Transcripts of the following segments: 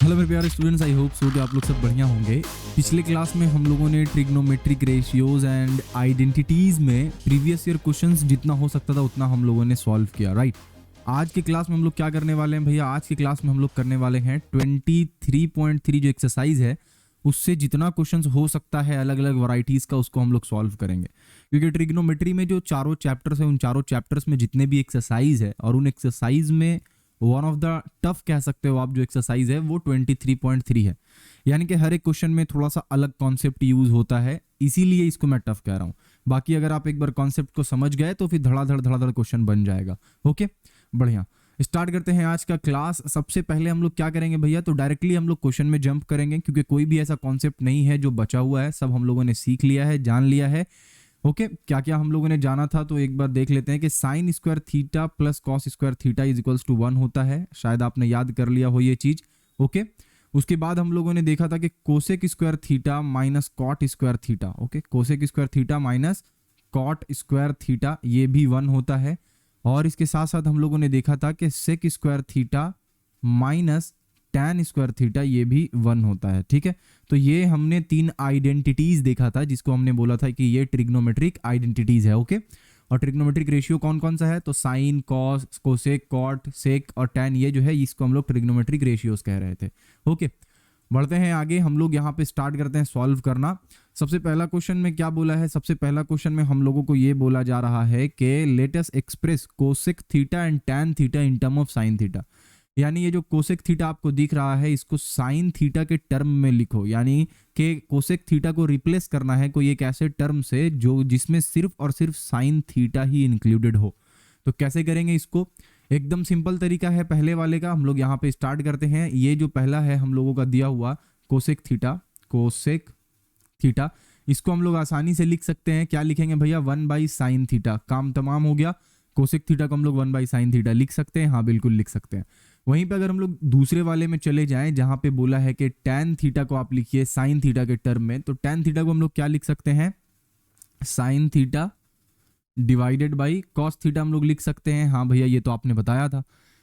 Hello मेरे प्यारे students, I hope so कि आप लोग सब बढ़िया होंगे। पिछले क्लास में हम लोगों ने ट्रिग्नोमेट्रिक रेशियोज एंड आइडेंटिटीज में प्रीवियस ईयर क्वेश्चंस जितना हो सकता था उतना हम लोगों ने सॉल्व किया, राइट। आज के क्लास में हम लोग क्या करने वाले हैं भैया? आज के क्लास में हम लोग करने वाले हैं 23.3 जो एक्सरसाइज है उससे जितना क्वेश्चंस हो सकता है अलग अलग वैरायटीज का उसको हम लोग सॉल्व करेंगे। क्योंकि ट्रिग्नोमेट्री में जो चारों चैप्टर्स है उन चारों चैप्टर्स में जितने भी एक्सरसाइज है और उन एक्सरसाइज में वन ऑफ द टफ कह सकते हो आप जो एक्सरसाइज है वो 23.3 है। यानी कि हर एक क्वेश्चन में थोड़ा सा अलग कॉन्सेप्ट यूज होता है, इसीलिए इसको मैं टफ कह रहा हूँ। बाकी अगर आप एक बार कॉन्सेप्ट को समझ गए तो फिर धड़ाधड़ क्वेश्चन बन जाएगा। ओके, बढ़िया। स्टार्ट करते हैं आज का क्लास। सबसे पहले हम लोग क्या करेंगे भैया, तो डायरेक्टली हम लोग क्वेश्चन में जंप करेंगे क्योंकि कोई भी ऐसा कॉन्सेप्ट नहीं है जो बचा हुआ है, सब हम लोगों ने सीख लिया है, जान लिया है। ओके, क्या क्या हम लोगों ने जाना था तो एक बार देख लेते हैं कि sine square theta plus cos square theta is equals to 1 होता है। शायद आपने याद कर लिया हो ये चीज। ओके, उसके बाद हम लोगों ने देखा था कि cosec square theta minus cot square theta. Okay, cosec square theta minus cot square theta ये भी 1 होता है। और इसके साथ साथ हम लोगों ने देखा था कि sec square theta minus tan square theta ये भी 1 होता है। ठीक है, तो ये हमने 3 आइडेंटिटीज देखा था जिसको हमने बोला था कि ये ट्रिग्नोमेट्रिक आइडेंटिटीज है। ओके, और ट्रिग्नोमेट्रिक रेशियो कौन कौन सा है, तो साइन, कॉस, कोसेक, कॉट, सेक और टैन, ये जो है इसको हम लोग ट्रिग्नोमेट्रिक रेशियोज कह रहे थे। ओके, बढ़ते हैं आगे। हम लोग यहाँ पे स्टार्ट करते हैं सॉल्व करना। सबसे पहला क्वेश्चन में क्या बोला है, सबसे पहला क्वेश्चन में हम लोगों को ये बोला जा रहा है कि let us express cosec theta and tan theta in term of sine theta. यानी ये जो कोसेक थीटा आपको दिख रहा है इसको साइन थीटा के टर्म में लिखो। यानी कि कोसेक थीटा को रिप्लेस करना है कोई एक ऐसे टर्म से जो जिसमें सिर्फ और सिर्फ साइन थीटा ही इंक्लूडेड हो। तो कैसे करेंगे इसको? एकदम सिंपल तरीका है पहले वाले का। हम लोग यहाँ पे स्टार्ट करते हैं। ये जो पहला है हम लोगों का दिया हुआ कोसेक थीटा, कोसेक थीटा, इसको हम लोग आसानी से लिख सकते हैं। क्या लिखेंगे भैया? 1/sin theta. काम तमाम हो गया। कोसेक थीटा को हम लोग 1/sin थीटा लिख सकते हैं। हाँ बिल्कुल लिख सकते हैं। वहीं पे अगर हम लोग दूसरे वाले में चले जाएं जहां पे बोला है कि tan थीटा को आप लिखिए साइन थीटा के टर्म में, तो tan थीटा को हम लोग क्या लिख सकते हैं? Sign theta divided by cos theta हम लोग लिख सकते हैं। हाँ भैया ये तो आपने बताया था।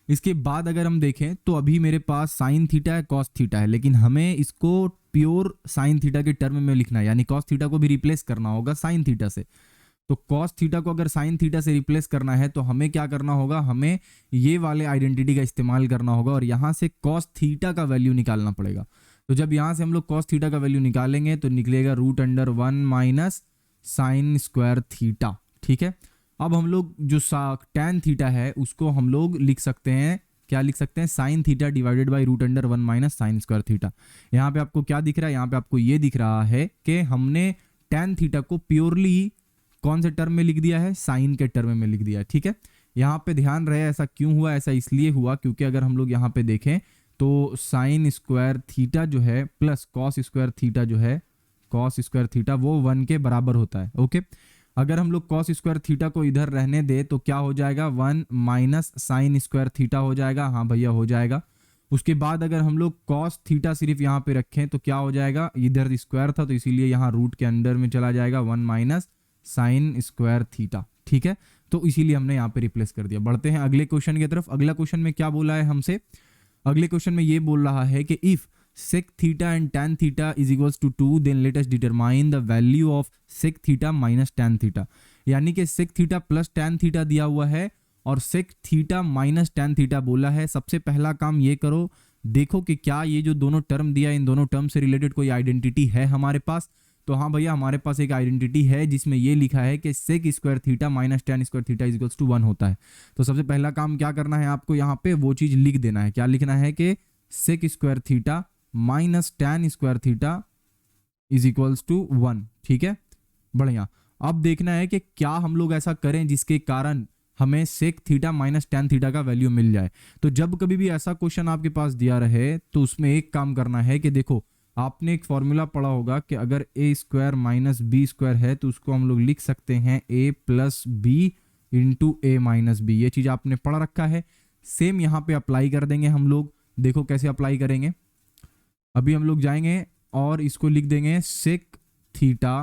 इसके बाद अगर हम देखें तो अभी मेरे पास साइन थीटा है, कॉस थीटा है, लेकिन हमें इसको प्योर साइन थीटा के टर्म में लिखना है। यानी कॉस थीटा को भी रिप्लेस करना होगा साइन थीटा से। तो कॉस थीटा को अगर साइन थीटा से रिप्लेस करना है तो हमें क्या करना होगा? हमें ये वाले आइडेंटिटी का इस्तेमाल करना होगा और यहां से कॉस थीटा का वैल्यू निकालना पड़ेगा। तो जब यहां से हम लोग कॉस थीटा का वैल्यू निकालेंगे तो निकलेगा √1 माइनस साइन स्क्वायर थीटा। ठीक है, अब हम लोग जो टैन थीटा है उसको हम लोग लिख सकते हैं। क्या लिख सकते हैं? Sign theta divided by √1 minus sign square theta. यहाँ पे आपको क्या दिख रहा है? यहाँ पे आपको ये दिख रहा है कि हमने टैन थीटा को प्योरली कौन से टर्म में लिख दिया है? साइन के टर्म में लिख दिया है। ठीक है, यहाँ पे ध्यान रहे ऐसा क्यों हुआ? ऐसा इसलिए हुआ क्योंकि अगर हम लोग यहाँ पे देखें तो साइन स्क्वायर थीटा जो है प्लस कॉस स्क्वायर थीटा जो है, कॉस स्क्वायर थीटा वो 1 के बराबर होता है। ओके, अगर हम लोग कॉस स्क्वायर थीटा को इधर रहने दे तो क्या हो जाएगा? 1 माइनस साइन स्क्वायर थीटा हो जाएगा। हाँ भैया हो जाएगा। उसके बाद अगर हम लोग कॉस थीटा सिर्फ यहाँ पे रखें तो क्या हो जाएगा? इधर स्क्वायर था तो इसीलिए यहाँ रूट के अंडर में चला जाएगा 1 माइनस साइन स्क्वायर थीटा। ठीक है, तो इसीलिए हमने यहाँ पे रिप्लेस कर दिया। बढ़ते हैं अगले क्वेश्चन की तरफ। अगला क्वेश्चन में क्या बोला है हमसे? अगले क्वेश्चन में ये बोल रहा है कि if sec theta and tan theta is equals to 2 then let us determine the value of sec theta minus tan theta। यानी कि sec theta plus tan theta दिया हुआ है और sec theta minus tan theta बोला है। सबसे पहला काम ये करो, देखो कि क्या ये जो दोनों टर्म दिया इन दोनों टर्म से रिलेटेड कोई आइडेंटिटी है हमारे पास। तो हाँ भैया हमारे पास एक आइडेंटिटी है जिसमें ये लिखा है कि sec square theta minus tan square theta is equals to 1 होता है। तो सबसे पहला काम क्या करना है आपको? यहाँ पे वो चीज लिख देना है। क्या लिखना है? कि sec square theta minus tan square theta is equals to 1। ठीक है, बढ़िया। अब देखना है कि क्या हम लोग ऐसा करें जिसके कारण हमें sec theta minus tan theta का वैल्यू मिल जाए। तो जब कभी भी ऐसा क्वेश्चन आपके पास दिया रहे तो उसमें एक काम करना है कि देखो आपने एक फॉर्मूला पढ़ा होगा कि अगर ए स्क्वायर माइनस बी स्क्वायर है तो उसको हम लोग लिख सकते हैं ए प्लस बी इंटू ए माइनस बी। ये चीज आपने पढ़ रखा है। सेम यहाँ पे अप्लाई कर देंगे हम लोग। देखो कैसे अप्लाई करेंगे। अभी हम लोग जाएंगे और इसको लिख देंगे sec theta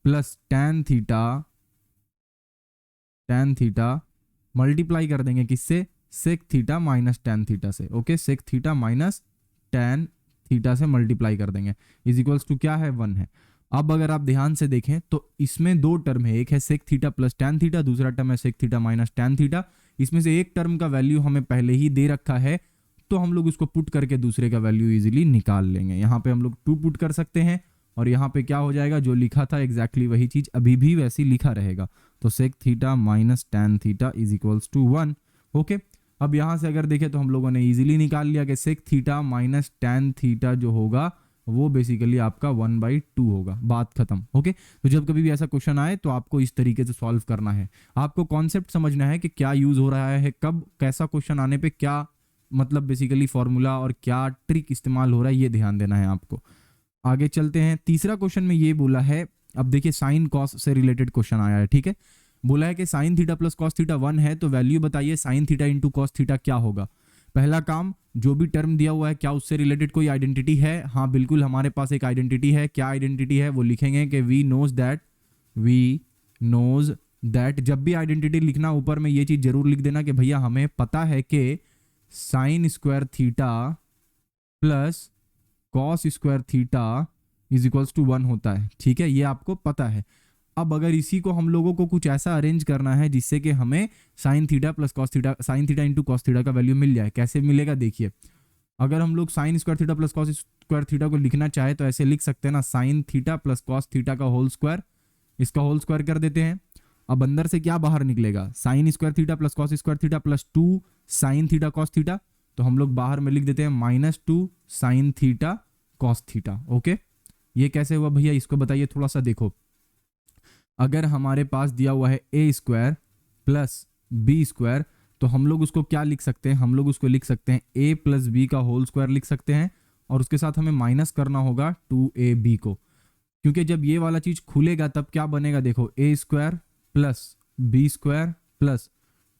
plus tan theta, tan theta multiply कर देंगे किससे? Sec theta minus tan theta से। Okay, sec theta minus tan theta से मल्टीप्लाई कर देंगे, इज इक्वल्स टू क्या है 1 है। अब अगर आप ध्यान से देखें तो इसमें दो टर्म है, एक है sec theta plus tan theta, दूसरा टर्म है sec theta minus tan theta. इसमें से एक टर्म का वैल्यू हमें पहले ही दे रखा है, तो हम लोग उसको पुट करके दूसरे का वैल्यू इजीली निकाल लेंगे। यहाँ पे हम लोग 2 पुट कर सकते हैं और यहाँ पे क्या हो जाएगा, जो लिखा था एग्जैक्टली वही चीज अभी भी वैसी लिखा रहेगा। तो sec theta minus tan theta is equals to 1। Okay, अब यहाँ से अगर देखें तो हम लोगों ने इजीली निकाल लिया कि sec theta minus tan theta जो होगा वो बेसिकली आपका 1/2 होगा, बात खत्म। ओके, तो जब कभी भी ऐसा क्वेश्चन आए तो आपको इस तरीके से सॉल्व करना है। आपको कॉन्सेप्ट समझना है कि क्या यूज हो रहा है, कब कैसा क्वेश्चन आने पे क्या मतलब बेसिकली फॉर्मूला और क्या ट्रिक इस्तेमाल हो रहा है, ये ध्यान देना है आपको। आगे चलते हैं। तीसरा क्वेश्चन में ये बोला है, अब देखिए साइन कॉस से रिलेटेड क्वेश्चन आया है, ठीक है। बोला है कि sine theta plus cos theta 1 है, तो वैल्यू बताइए sign theta into cos theta क्या होगा। पहला काम, जो भी टर्म दिया हुआ है क्या उससे रिलेटेड कोई आइडेंटिटी है। हाँ बिल्कुल, हमारे पास एक आइडेंटिटी है। क्या आइडेंटिटी है वो लिखेंगे कि वी नोज दैट। जब भी आइडेंटिटी लिखना ऊपर में ये चीज जरूर लिख देना कि भैया हमें पता है कि sine square theta plus cos square theta is equals to 1 होता है, ठीक है, ये आपको पता है। अब अगर इसी को हम लोगों को कुछ ऐसा अरेंज करना है जिससे कि हमें sine theta plus cos theta, sine theta into cos theta का वैल्यू मिल जाए। कैसे मिलेगा देखिए, अगर हम लोग sine square theta plus cos square theta को लिखना चाहे तो ऐसे लिख सकते हैं ना, sine theta plus cos theta का होल स्क्वायर, इसका होल स्क्वायर कर देते हैं। अब अंदर से क्या बाहर निकलेगा, sine square theta plus cos square theta plus 2 sine theta cos theta, तो हम लोग बाहर में लिख देते हैं -2 sine theta cos theta. Okay, ये कैसे हुआ भैया, इसको बताइए थोड़ा सा। देखो, अगर हमारे पास दिया हुआ है ए स्क्वायर प्लस बी स्क्वायर, तो हम लोग उसको क्या लिख सकते हैं, हम लोग उसको लिख सकते हैं ए प्लस बी का होल स्क्वायर लिख सकते हैं, और उसके साथ हमें माइनस करना होगा 2ab को, क्योंकि जब ये वाला चीज खुलेगा तब क्या बनेगा, देखो A square plus B square plus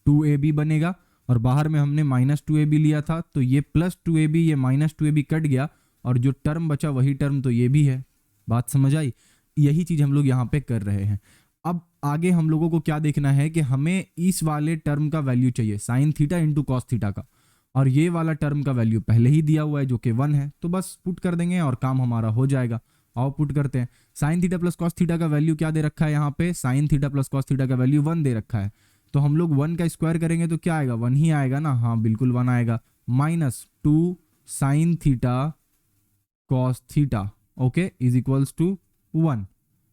2ab बनेगा, और बाहर में हमने -2ab लिया था, तो ये +2ab ये -2ab कट गया, और जो टर्म बचा वही टर्म तो ये भी है। बात समझ आई, यही चीज हम लोग यहाँ पे कर रहे हैं। अब आगे हम लोगों को क्या देखना है कि हमें इस वाले टर्म का वैल्यू चाहिए sign theta into cos theta का, और ये वाला टर्म का वैल्यू पहले ही दिया हुआ है जो कि 1 है, तो बस पुट कर देंगे और काम हमारा हो जाएगा। आओ पुट करते हैं। Sign theta plus cos theta का वैल्यू क्या दे रखा है, यहाँ पे sign theta plus cos theta का वैल्यू 1 दे रखा है, तो हम लोग 1 का स्क्वायर करेंगे तो क्या आएगा, 1 ही आएगा ना। हाँ बिल्कुल 1 आएगा, -2 sine theta cos theta, okay, is equals to 1।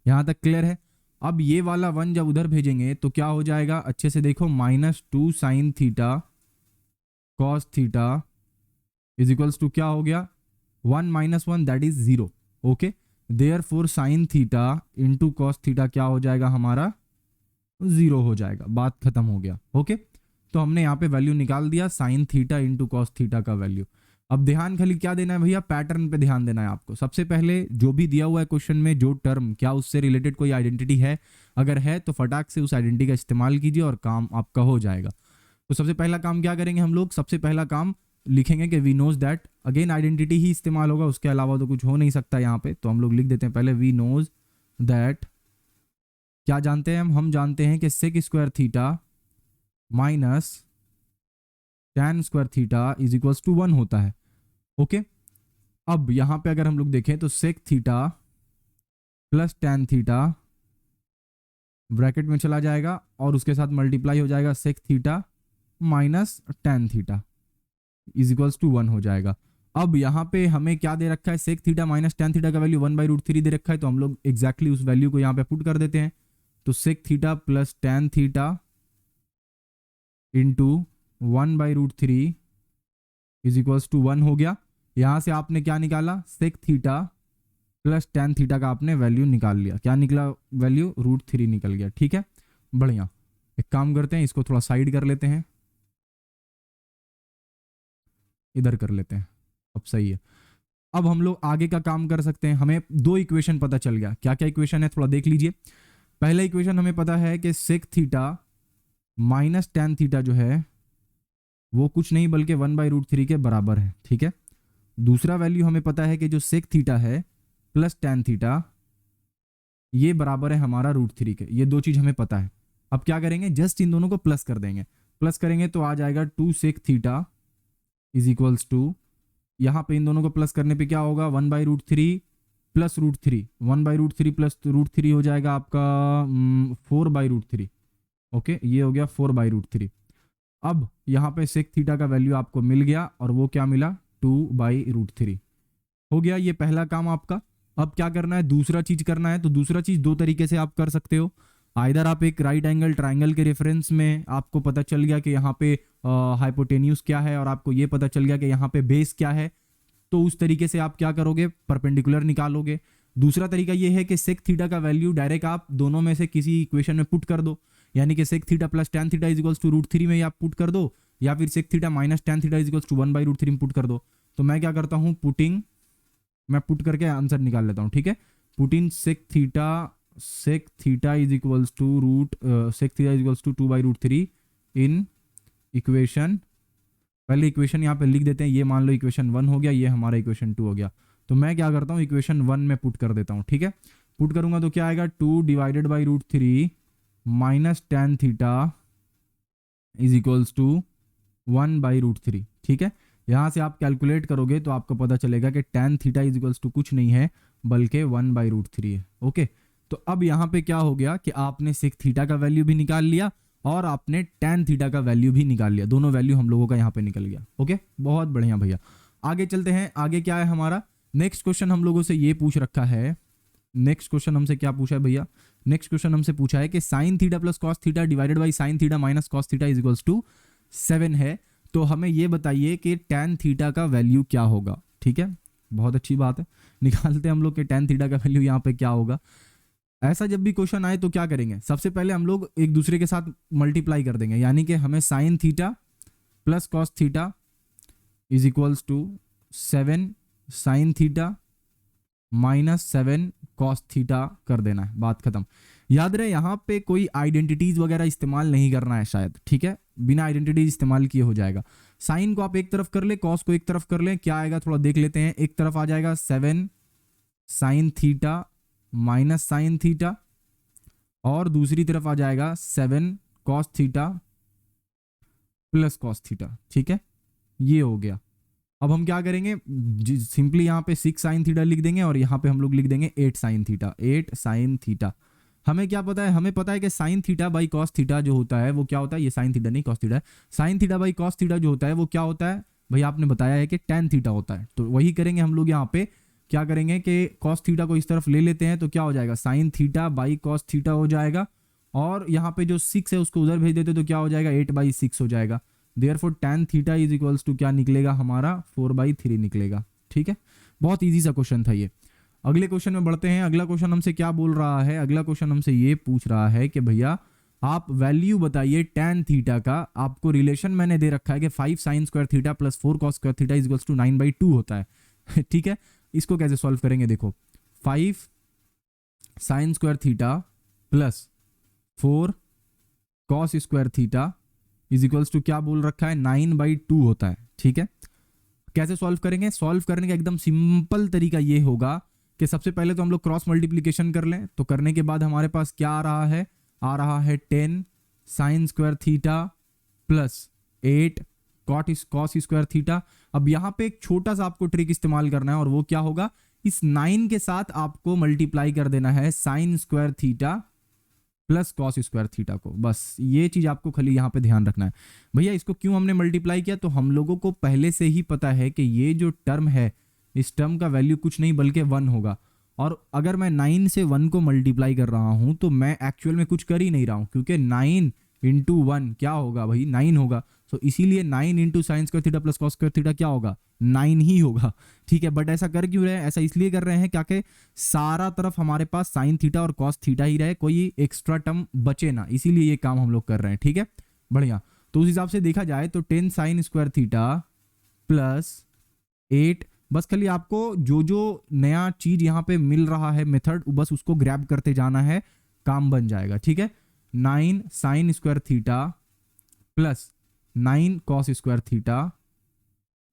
यहां तक क्लियर है। अब ये वाला 1 जब उधर भेजेंगे तो क्या हो जाएगा, अच्छे से देखो, -2 sine theta cos theta is equals to क्या हो गया, 1 - 1 that is 0। Okay, therefore sine theta into cos theta क्या हो जाएगा, हमारा 0 हो जाएगा, बात खत्म हो गया। ओके, तो हमने यहाँ पे वैल्यू निकाल दिया sign theta into cos theta का वैल्यू। अब ध्यान खाली क्या देना है भैया, पैटर्न पे ध्यान देना है आपको। सबसे पहले जो भी दिया हुआ है क्वेश्चन में जो टर्म, क्या उससे रिलेटेड कोई आइडेंटिटी है, अगर है तो फटाक से उस आइडेंटिटी का इस्तेमाल कीजिए और काम आपका हो जाएगा। तो सबसे पहला काम क्या करेंगे हम लोग, सबसे पहला काम लिखेंगे कि we knows that, again identity ही इस्तेमाल होगा, उसके अलावा तो कुछ हो नहीं सकता यहाँ पे, तो हम लोग लिख देते हैं पहले वी नोज दैट। क्या जानते हैं हम जानते हैं कि sec square theta minus tan square theta is equals to 1 होता है। ओके, अब यहां पे अगर हम लोग देखें तो sec theta plus tan theta bracket में चला जाएगा और उसके साथ मल्टीप्लाई हो जाएगा sec theta minus tan theta is equals to 1 हो जाएगा। अब यहाँ पे हमें क्या दे रखा है, sec theta minus tan theta का वैल्यू 1/√3 दे रखा है, तो हम लोग एग्जैक्टली उस वैल्यू को यहाँ पे पुट कर देते हैं। तो sec theta plus tan theta into 1/√3 is equals to 1 हो गया। यहां से आपने क्या निकाला, sec theta plus tan theta का आपने वैल्यू निकाल लिया। क्या निकला वैल्यू, √3 निकल गया। ठीक है, बढ़िया। एक काम करते हैं, इसको थोड़ा साइड कर लेते हैं, इधर कर लेते हैं, अब सही है। अब हम लोग आगे का काम कर सकते हैं। हमें 2 इक्वेशन पता चल गया। क्या क्या इक्वेशन है थोड़ा देख लीजिए। पहला इक्वेशन हमें पता है कि sec theta minus tan theta जो है वो कुछ नहीं बल्कि 1/√3 के बराबर है। ठीक है, दूसरा वैल्यू हमें पता है कि जो सेक थीटा है प्लस टैन थीटा ये बराबर है हमारा √3 के। ये 2 चीज हमें पता है। अब क्या करेंगे, जस्ट इन दोनों को प्लस कर देंगे। प्लस करेंगे तो आ जाएगा 2 sec theta is equals to, यहाँ पे इन दोनों को प्लस करने पे क्या होगा, 1/√3 प्लस √3, 1/√3 प्लस √3 हो जाएगा आपका 4/√3। ओके, ये हो गया 4/√3। अब यहाँ पे सेक थीटा का वैल्यू आपको मिल गया और वो क्या मिला, 2/√3। हो गया ये पहला काम आपका। अब क्या करना है, दूसरा चीज करना है। तो दूसरा चीज दो तरीके से आप कर सकते हो। आइदर आप एक राइट एंगल ट्राइंगल के रेफरेंस में आपको पता चल गया कि यहाँ पे हाइपोटेन्यूज क्या है और आपको ये पता चल गया कि यहाँ पे बेस क्या है, तो उस तरीके से आप क्या करोगे, परपेंडिकुलर निकालोगे। दूसरा तरीका ये है कि सेक थीटा का वैल्यू डायरेक्ट आप दोनों में से किसी इक्वेशन में पुट कर दो, यानी कि sec theta plus tan theta is equals to √3 में आप पुट कर दो, या फिर sec theta minus tan theta is equals to 1/√3 में पुट कर दो। तो मैं क्या करता हूँ, मैं पुट करके आंसर निकाल लेता हूँ। ठीक है, putting sec theta is equals to sec theta is equals to 2/√3 in equation, पहले इक्वेशन यहाँ पे लिख देते हैं, ये मान लो इक्वेशन 1 हो गया, ये हमारा इक्वेशन 2 हो गया। तो मैं क्या करता हूँ, इक्वेशन 1 में पुट कर देता हूँ। ठीक है, पुट करूंगा तो क्या आएगा, 2/√3 minus tan theta is equals to 1/√3। ठीक है, यहाँ से आप कैलकुलेट करोगे तो आपको पता चलेगा कि tan theta is equals to कुछ नहीं है बल्कि 1/√3 है। ओके, तो अब यहाँ पे क्या हो गया कि आपने सेक थीटा का वैल्यू भी निकाल लिया और आपने टेन थीटा का वैल्यू भी निकाल लिया, दोनों वैल्यू हम लोगों का यहाँ पे निकल गया। ओके, बहुत बढ़िया भैया। आगे चलते हैं, आगे क्या है हमारा नेक्स्ट क्वेश्चन, हम लोगों से ये पूछ रखा है। नेक्स्ट क्वेश्चन हमसे क्या पूछा है भैया, नेक्स्ट क्वेश्चन हमसे पूछा है कि sine theta plus cos theta divided by sine theta minus cos theta is equals to 7 है। तो हमें ये बताइए कि टेन थीटा का वैल्यू क्या होगा। ठीक है, बहुत अच्छी बात है, निकालते हैं हम लोग कि टेन थीटा का वैल्यू यहाँ पे क्या होगा। ऐसा जब भी क्वेश्चन आए तो क्या करेंगे, सबसे पहले हम लोग एक दूसरे के साथ मल्टीप्लाई कर देंगे, यानी कि हमें sine theta plus cos theta is equals to 7 sine theta minus 7 cos theta कर देना है, बात खत्म। याद रहे यहाँ पे कोई आइडेंटिटीज वगैरह इस्तेमाल नहीं करना है शायद। ठीक है, बिना आइडेंटिटीज इस्तेमाल किए हो जाएगा। साइन को आप एक तरफ कर ले, कॉस को एक तरफ कर ले, क्या आएगा थोड़ा देख लेते हैं। एक तरफ आ जाएगा 7 sine theta minus sine theta और दूसरी तरफ आ जाएगा 7 cos theta plus cos theta. ठीक है, ये हो गया। अब हम क्या करेंगे, सिंपली यहाँ पे 6 साइन थीटा लिख देंगे और यहाँ पे हम लोग लिख देंगे 8 साइन थीटा। 8 साइन थीटा, हमें क्या पता है, हमें पता है कि sine theta by cos theta जो होता है वो क्या होता है, ये साइन थीटा नहीं कॉस थीटा है, sine theta by cos theta जो होता है वो क्या होता है भाई, आपने बताया है कि टेन थीटा होता है। तो वही करेंगे हम लोग, यहाँ पे क्या करेंगे कि कॉस थीटा को इस तरफ ले लेते हैं, तो क्या हो जाएगा, sine theta by cos theta हो जाएगा, और यहाँ पे जो 6 है उसको उधर भेज देते तो क्या हो जाएगा, 8/6 हो जाएगा। Therefore tan theta is equals to क्या निकलेगा हमारा, 4/3 निकलेगा। ठीक है, बहुत इजी सा क्वेश्चन था ये। अगले क्वेश्चन में बढ़ते हैं। अगला क्वेश्चन हमसे क्या बोल रहा है, अगला क्वेश्चन हमसे ये पूछ रहा है कि भैया आप वैल्यू बताइए tan थीटा का। आपको रिलेशन मैंने दे रखा है कि 5 sine square theta plus 4 cos square theta is equals to 9/2 होता है। ठीक है, इसको कैसे सॉल्व करेंगे, देखो 5 sine square theta plus 4 cos square theta is equals to क्या बोल रखा है, 9/2 होता है। ठीक है, कैसे सॉल्व करेंगे, सॉल्व करने का एकदम सिंपल तरीका ये होगा कि सबसे पहले तो हम लोग क्रॉस मल्टीप्लीकेशन कर लें। तो करने के बाद हमारे पास क्या आ रहा है 10 sine square theta plus 8 cos square theta. अब यहाँ पे एक छोटा सा आपको ट्रिक इस्तेमाल करना है और वो क्या होगा, इस 9 के साथ आपको मल्टीप्लाई कर देना है sign square theta plus cos square theta को। बस ये चीज आपको खाली यहाँ पे ध्यान रखना है। भैया इसको क्यों हमने मल्टीप्लाई किया, तो हम लोगों को पहले से ही पता है कि ये जो टर्म है इस टर्म का वैल्यू कुछ नहीं बल्कि 1 होगा, और अगर मैं 9 से 1 को मल्टीप्लाई कर रहा हूं तो मैं एक्चुअल में कुछ कर ही नहीं रहा हूं, क्योंकि 9 इंटू 1 क्या होगा भाई, 9 होगा। तो इसीलिए 9 into sine square theta plus cos square theta क्या होगा, 9 ही होगा। ठीक है, बट ऐसा कर क्यों रहे हैं, ऐसा इसलिए कर रहे हैं क्या कि सारा तरफ हमारे पास साइन थीटा और कॉस थीटा ही रहे, कोई एक्स्ट्रा टर्म बचे ना, इसीलिए ये काम हम लोग कर रहे हैं। ठीक है, बढ़िया। तो उस हिसाब से देखा जाए तो 10 साइन स्क्वायर थीटा प्लस 8, बस खाली आपको जो जो नया चीज यहाँ पे मिल रहा है मेथड, बस उसको ग्रैब करते जाना है, काम बन जाएगा। ठीक है, 9 sine square theta plus 9 cos square theta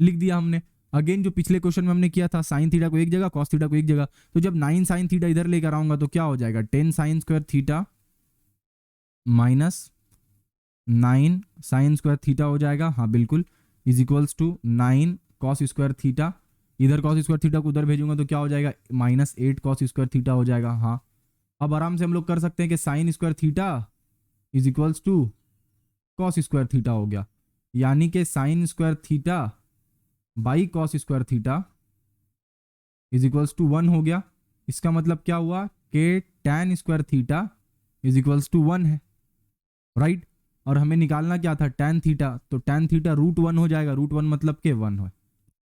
लिख दिया हमने। अगेन जो पिछले क्वेश्चन में हमने किया था, साइन थीटा को एक जगह कॉस थीटा को एक जगह, तो जब 9 साइन थीटा इधर लेकर आऊंगा तो क्या हो जाएगा, 10 sine square theta minus 9 sine square theta हो जाएगा, हाँ बिल्कुल, is equals to 9 cos square theta, इधर कॉस स्क्वायर थीटा को उधर भेजूंगा तो क्या हो जाएगा, -8 कॉस स्क्वायर थीटा हो जाएगा। हाँ, अब आराम से हम लोग कर सकते हैं कि sine square theta is equals to cos square theta हो गया, यानी कि sine square theta by cos square theta is equals to 1 हो गया। इसका मतलब क्या हुआ कि tan square theta is equals to 1 है, राइट। और हमें निकालना क्या था, tan थीटा, तो tan थीटा √1 हो जाएगा, √1 मतलब के 1 हो।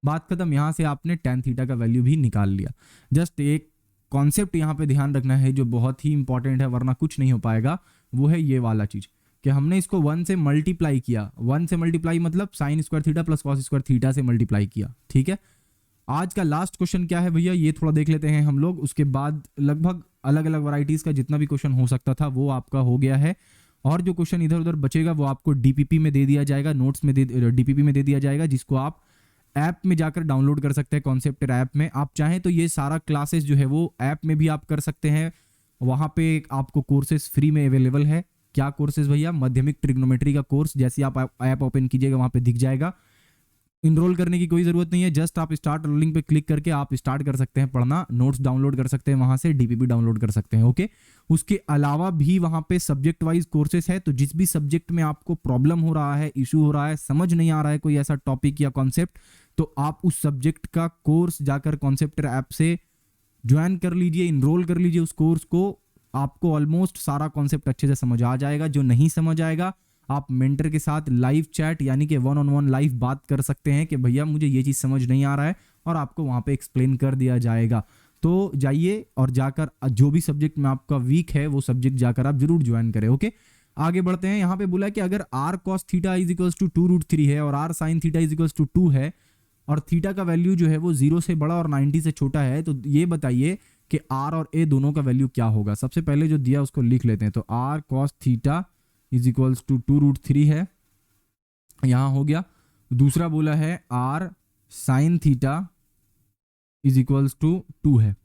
बात खत्म। यहाँ से आपने tan थीटा का वैल्यू भी निकाल लिया। जस्ट एक कॉन्सेप्ट यहाँ पे ध्यान रखना है जो बहुत ही इंपॉर्टेंट है, वरना कुछ नहीं हो पाएगा, वो है ये वाला चीज कि हमने इसको 1 से मल्टीप्लाई किया। 1 से मल्टीप्लाई मतलब sign square theta plus cos square theta से मल्टीप्लाई किया, ठीक है। आज का लास्ट क्वेश्चन क्या है भैया, ये थोड़ा देख लेते हैं हम लोग। उसके बाद लगभग अलग अलग वैरायटीज का जितना भी क्वेश्चन हो सकता था वो आपका हो गया है, और जो क्वेश्चन इधर उधर बचेगा वो आपको डीपीपी में दे दिया जाएगा, नोट्स में डीपीपी में दे दिया जाएगा, जिसको आप ऐप में जाकर डाउनलोड कर सकते हैं। कॉन्सेप्टर ऐप में आप चाहें तो ये सारा क्लासेस जो है वो ऐप में भी आप कर सकते हैं। वहाँ पे आपको कोर्सेज फ्री में अवेलेबल है। क्या कोर्सेज भैया, माध्यमिक ट्रिग्नोमेट्री का कोर्स। जैसे आप ऐप ओपन कीजिएगा वहाँ पे दिख जाएगा। इनरोल करने की कोई ज़रूरत नहीं है, जस्ट आप स्टार्ट रोलिंग पे क्लिक करके आप स्टार्ट कर सकते हैं पढ़ना, नोट्स डाउनलोड कर सकते हैं वहाँ से, डीपीपी डाउनलोड कर सकते हैं, ओके। उसके अलावा भी वहाँ पे सब्जेक्ट वाइज कोर्सेस है, तो जिस भी सब्जेक्ट में आपको प्रॉब्लम हो रहा है, इशू हो रहा है, समझ नहीं आ रहा है कोई ऐसा टॉपिक या कॉन्सेप्ट, तो आप उस सब्जेक्ट का कोर्स जाकर कॉन्सेप्टर ऐप से ज्वाइन कर लीजिए, इनरोल कर लीजिए उस कोर्स को। आपको ऑलमोस्ट सारा कॉन्सेप्ट अच्छे से समझ आ जाएगा। जो नहीं समझ आएगा आप मेंटर के साथ लाइव चैट यानी कि 1-on-1 लाइव बात कर सकते हैं कि भैया मुझे ये चीज़ समझ नहीं आ रहा है, और आपको वहाँ पे एक्सप्लेन कर दिया जाएगा। तो जाइए और जाकर जो भी सब्जेक्ट में आपका वीक है वो सब्जेक्ट जाकर आप जरूर ज्वाइन करें, ओके। आगे बढ़ते हैं। यहाँ पे बोला कि अगर r cos theta is equals to 2√3 है और r sin theta is equals to 2 है, और थीटा का वैल्यू जो है वो 0 से बड़ा और 90 से छोटा है, तो ये बताइए कि r और a दोनों का वैल्यू क्या होगा। सबसे पहले जो दिया उसको लिख लेते हैं। तो r cos theta is equals to 2√3 है, यहाँ हो गया। दूसरा बोला है r sin theta is equals to 2 है,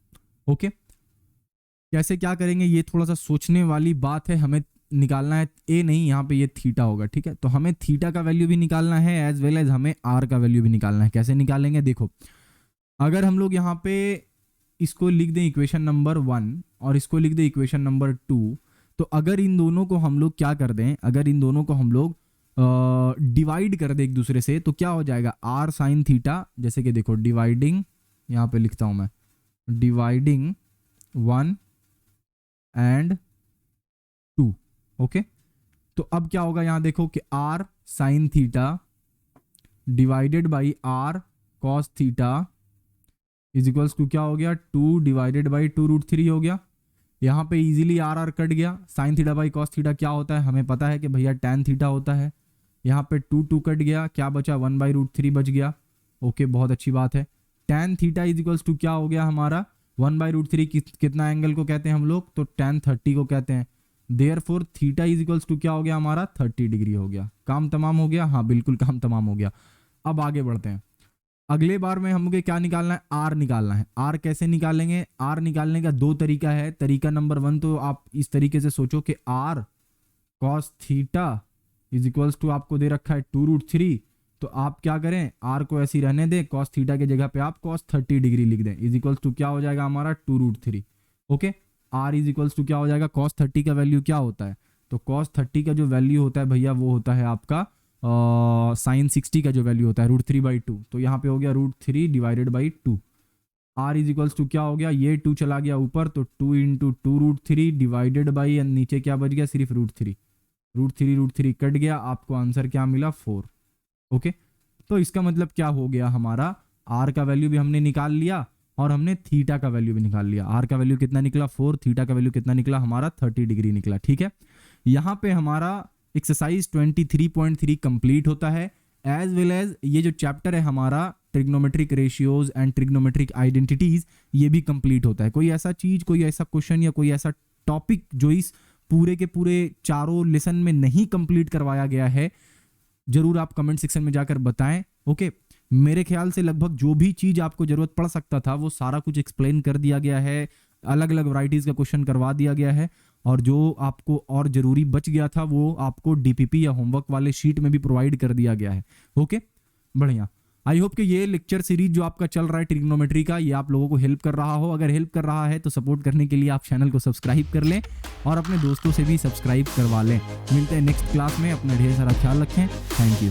ओके। कैसे क्या करेंगे ये थोड़ा सा सोचने वाली बात है। हमें निकालना है ए नहीं, यहाँ पे ये थीटा होगा, ठीक है। तो हमें थीटा का वैल्यू भी निकालना है एज वेल एज हमें आर का वैल्यू भी निकालना है। कैसे निकालेंगे, देखो अगर हम लोग यहाँ पे इसको लिख दें इक्वेशन नंबर 1 और इसको लिख दें इक्वेशन नंबर 2, तो अगर इन दोनों को हम लोग क्या कर दें, अगर इन दोनों को हम लोग डिवाइड कर दें एक दूसरे से, तो क्या हो जाएगा, आर साइन थीटा, जैसे कि देखो डिवाइडिंग, यहाँ पे लिखता हूँ मैं, डिवाइडिंग 1 एंड 2, ओके। तो अब क्या होगा, यहाँ देखो कि r sine theta divided by r cos theta is equals to क्या हो गया, 2 डिवाइडेड बाई 2√3 हो गया। यहाँ पे इजीली r कट गया। Sine theta by cos theta क्या होता है, हमें पता है कि भैया tan थीटा होता है। यहाँ पे 2 कट गया, क्या बचा, 1/√3 बच गया, ओके, बहुत अच्छी बात है। tan theta is equals to क्या हो गया हमारा, 1/√3 कितना एंगल को कहते हैं हम लोग, तो tan 30 को कहते हैं। Therefore theta is equals to क्या हो गया हमारा, 30 डिग्री हो गया। काम तमाम हो गया, हाँ बिल्कुल काम तमाम हो गया। अब आगे बढ़ते हैं। अगले बार में हमको क्या निकालना है, आर निकालना है। आर कैसे निकालेंगे, आर निकालने का 2 तरीका है। तरीका नंबर 1 तो आप इस तरीके से सोचो कि r cos theta is equals to आपको दे रखा है 2√3, तो आप क्या करें, आर को ऐसी रहने दें, कॉस थीटा की जगह पे आप कॉस 30 डिग्री लिख दें, इज इक्वल्स टू क्या हो जाएगा हमारा 2√3, okay. R is equals to क्या हो जाएगा, कॉस 30 का वैल्यू क्या होता है, तो कॉस 30 का जो वैल्यू होता है भैया वो होता है आपका साइन 60 का जो वैल्यू होता है √3/2, तो यहाँ पे हो गया √3 divided by 2। R is equals to क्या हो गया, ये 2 चला गया ऊपर, तो 2 × 2√3 डिवाइडेड बाई, नीचे क्या बच गया, सिर्फ √3 कट गया, आपको आंसर क्या मिला 4, ओके। तो इसका मतलब क्या हो गया, हमारा आर का वैल्यू भी हमने निकाल लिया और हमने थीटा का वैल्यू भी निकाल लिया। आर का वैल्यू कितना निकला 4, थीटा का वैल्यू कितना निकला हमारा 30 डिग्री निकला, ठीक है। यहाँ पे हमारा एक्सरसाइज 23.3 कंप्लीट होता है, एज वेल एज ये जो चैप्टर है हमारा trigonometric ratios and trigonometric identities, ये भी कंप्लीट होता है। कोई ऐसा चीज, कोई ऐसा क्वेश्चन या कोई ऐसा टॉपिक जो इस पूरे के पूरे चारों लेसन में नहीं कंप्लीट करवाया गया है, जरूर आप कमेंट सेक्शन में जाकर बताएं, ओके। मेरे ख्याल से लगभग जो भी चीज आपको जरूरत पड़ सकता था वो सारा कुछ एक्सप्लेन कर दिया गया है, अलग अलग वैरायटीज का क्वेश्चन करवा दिया गया है, और जो आपको और जरूरी बच गया था वो आपको डीपीपी या होमवर्क वाले शीट में भी प्रोवाइड कर दिया गया है, ओके। बढ़िया। आई होप कि ये लेक्चर सीरीज जो आपका चल रहा है ट्रिग्नोमेट्री का, ये आप लोगों को हेल्प कर रहा हो। अगर हेल्प कर रहा है तो सपोर्ट करने के लिए आप चैनल को सब्सक्राइब कर लें और अपने दोस्तों से भी सब्सक्राइब करवा लें। मिलते हैं नेक्स्ट क्लास में, अपना ढेर सारा ख्याल रखें। Thank you.